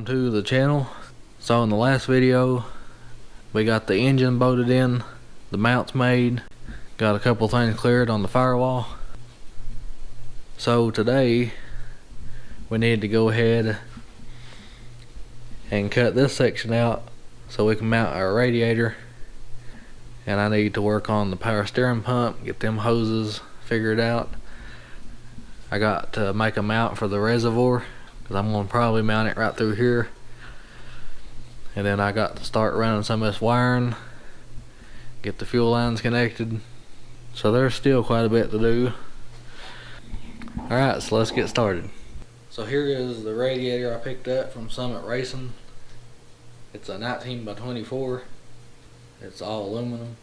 to the channel. So in the last video we got the engine bolted in, the mounts made, got a couple things cleared on the firewall. So today we need to go ahead and cut this section out so we can mount our radiator, and I need to work on the power steering pump, get them hoses figured out. I got to make a mount for the reservoir because I'm going to probably mount it right through here, and then I got to start running some of this wiring, get the fuel lines connected. So there's still quite a bit to do. Alright, so let's get started. So here is the radiator I picked up from Summit Racing. It's a 19 by 24. It's all aluminum.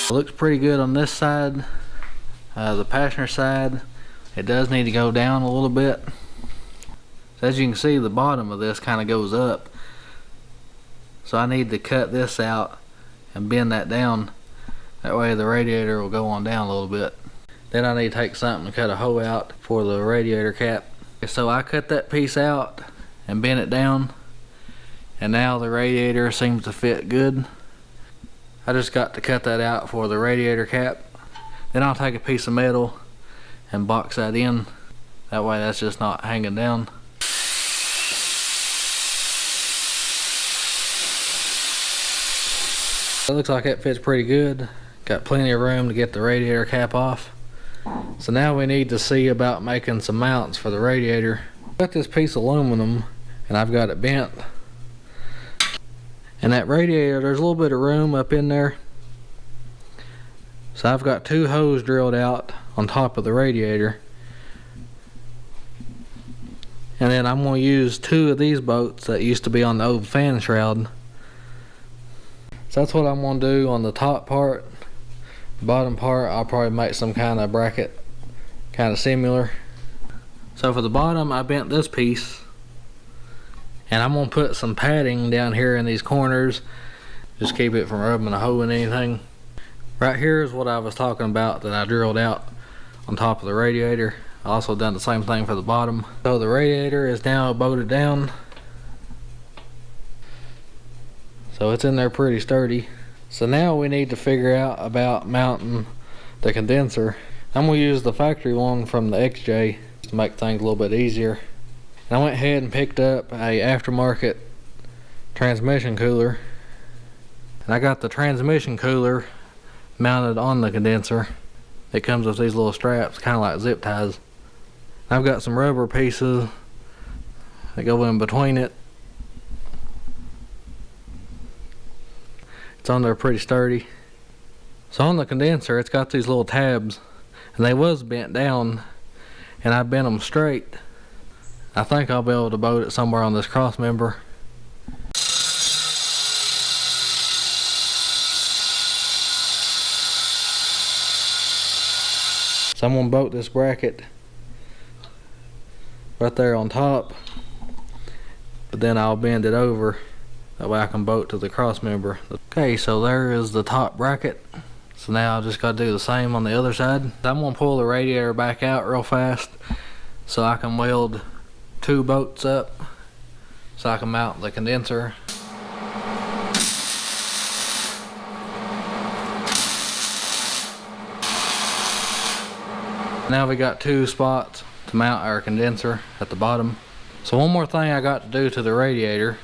It looks pretty good on this side. The passenger side, it does need to go down a little bit. So as you can see, the bottom of this kind of goes up. So I need to cut this out and bend that down. That way the radiator will go on down a little bit. Then I need to take something to cut a hole out for the radiator cap. So I cut that piece out and bent it down, and now the radiator seems to fit good. I just got to cut that out for the radiator cap. Then I'll take a piece of metal and box that in. That way that's just not hanging down. It looks like it fits pretty good. Got plenty of room to get the radiator cap off. So now we need to see about making some mounts for the radiator. I've got this piece of aluminum and I've got it bent. And that radiator, there's a little bit of room up in there. So I've got two holes drilled out on top of the radiator. And then I'm going to use two of these bolts that used to be on the old fan shroud. So that's what I'm going to do on the top part. The bottom part, I'll probably make some kind of bracket, kind of similar. So for the bottom, I bent this piece. And I'm going to put some padding down here in these corners. Just keep it from rubbing a hole in anything. Right here is what I was talking about that I drilled out on top of the radiator. I also done the same thing for the bottom. So the radiator is now bolted down. So it's in there pretty sturdy. So now we need to figure out about mounting the condenser. I'm going to use the factory one from the XJ to make things a little bit easier. And I went ahead and picked up a aftermarket transmission cooler. And I got the transmission cooler mounted on the condenser. It comes with these little straps, kind of like zip ties. I've got some rubber pieces that go in between it. It's on there pretty sturdy. So on the condenser, it's got these little tabs, and they was bent down, and I bent them straight. I think I'll be able to bolt it somewhere on this cross member. So I'm going to bolt this bracket right there on top, but then I'll bend it over. That way I can bolt to the cross member. Okay, so there is the top bracket. So now I just got to do the same on the other side. I'm going to pull the radiator back out real fast so I can weld two bolts up so I can mount the condenser. Now we got two spots to mount our condenser at the bottom. So one more thing I got to do to the radiator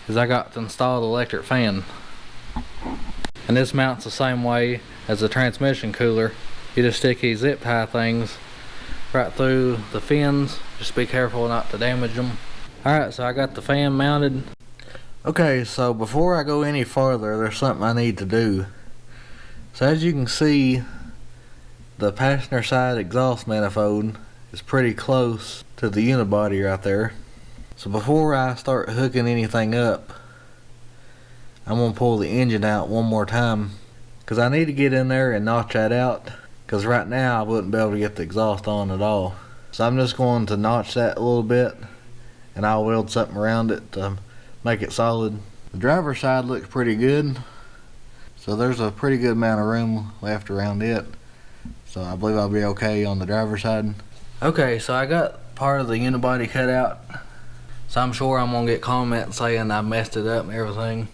is I got to install the electric fan. And this mounts the same way as the transmission cooler. You just stick these zip tie things right through the fins. Just be careful not to damage them. Alright, so I got the fan mounted. Okay, so before I go any farther, there's something I need to do. So as you can see, the passenger side exhaust manifold is pretty close to the unibody right there. So before I start hooking anything up, I'm going to pull the engine out one more time, because I need to get in there and notch that out, because right now I wouldn't be able to get the exhaust on at all. So I'm just going to notch that a little bit, and I'll weld something around it to make it solid. The driver's side looks pretty good, so there's a pretty good amount of room left around it, so I believe I'll be okay on the driver's side. Okay, so I got part of the unibody cut out, so I'm sure I'm gonna get comments saying I messed it up and everything.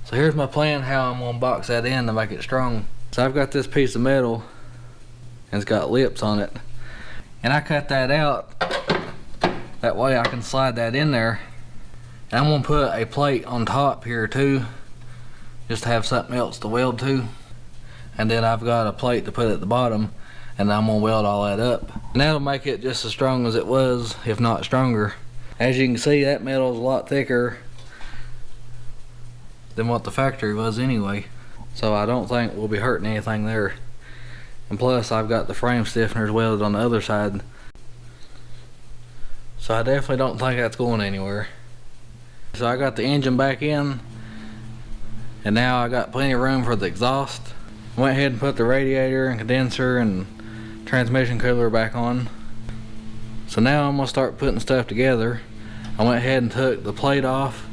So here's my plan how I'm gonna box that in to make it strong. So I've got this piece of metal and it's got lips on it, and I cut that out that way I can slide that in there. And I'm gonna put a plate on top here too, just to have something else to weld to. And then I've got a plate to put at the bottom, and I'm gonna weld all that up. And that'll make it just as strong as it was, if not stronger. As you can see, that metal is a lot thicker than what the factory was anyway, so I don't think we'll be hurting anything there. And plus I've got the frame stiffeners welded on the other side, so I definitely don't think that's going anywhere. So I got the engine back in, and now I got plenty of room for the exhaust. Went ahead and put the radiator and condenser and transmission cooler back on. So now I'm gonna start putting stuff together. I went ahead and took the plate off.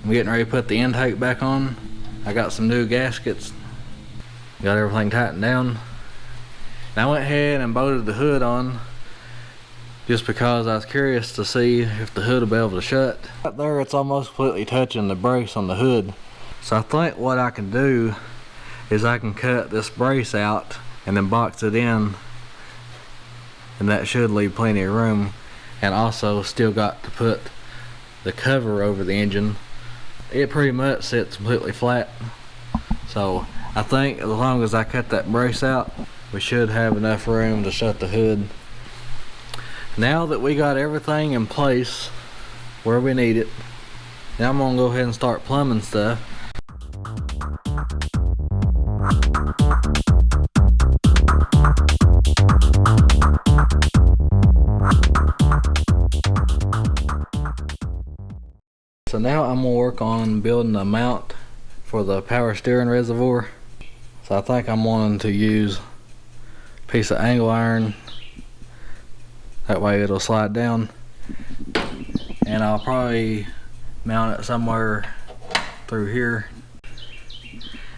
I'm getting ready to put the intake back on. I got some new gaskets, got everything tightened down. And I went ahead and bolted the hood on, just because I was curious to see if the hood will be able to shut. Right there, it's almost completely touching the brace on the hood. So I think what I can do is I can cut this brace out and then box it in, and that should leave plenty of room. And also still got to put the cover over the engine. It pretty much sits completely flat, so I think as long as I cut that brace out, we should have enough room to shut the hood. Now that we got everything in place where we need it, now I'm gonna go ahead and start plumbing stuff. So now I'm gonna work on building a mount for the power steering reservoir. So I think I'm wanting to use a piece of angle iron, that way it'll slide down, and I'll probably mount it somewhere through here.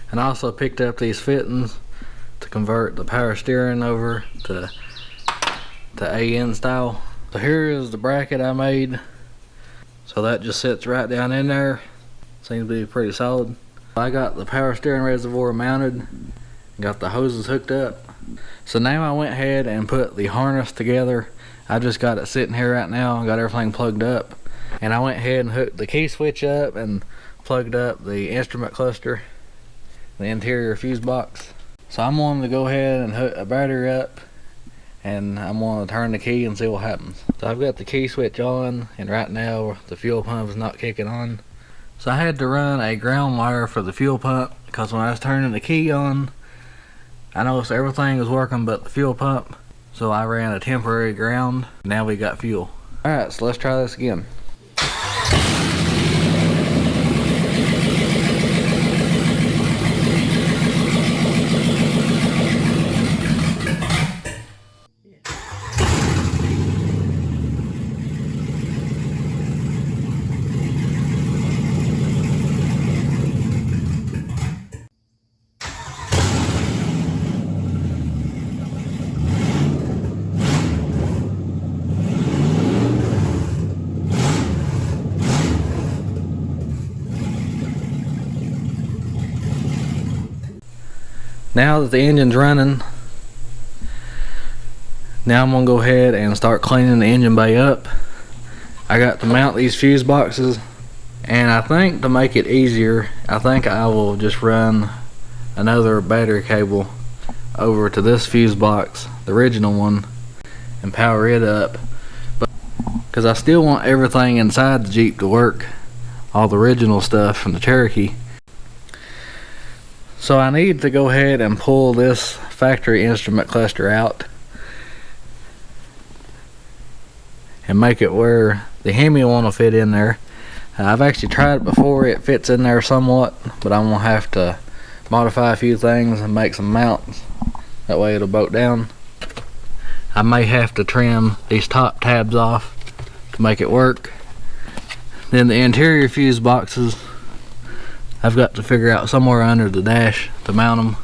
And I also picked up these fittings to convert the power steering over to AN style. So here is the bracket I made. So that just sits right down in there. Seems to be pretty solid. I got the power steering reservoir mounted, got the hoses hooked up. So now I went ahead and put the harness together. I just got it sitting here right now, got everything plugged up. And I went ahead and hooked the key switch up and plugged up the instrument cluster, the interior fuse box. So I'm wanting to go ahead and hook a battery up, and I'm going to turn the key and see what happens. So I've got the key switch on, and right now the fuel pump is not kicking on. So I had to run a ground wire for the fuel pump, because when I was turning the key on, I noticed everything was working but the fuel pump. So I ran a temporary ground. Now we got fuel. Alright, so let's try this again. Now that the engine's running, now I'm gonna go ahead and start cleaning the engine bay up. I got to mount these fuse boxes, and I think to make it easier, I think I will just run another battery cable over to this fuse box, the original one, and power it up. But because I still want everything inside the Jeep to work, all the original stuff from the Cherokee. So I need to go ahead and pull this factory instrument cluster out and make it where the Hemi want to fit in there. I've actually tried it before, it fits in there somewhat, but I'm going to have to modify a few things and make some mounts. That way it'll bolt down. I may have to trim these top tabs off to make it work. Then the interior fuse boxes, I've got to figure out somewhere under the dash to mount them.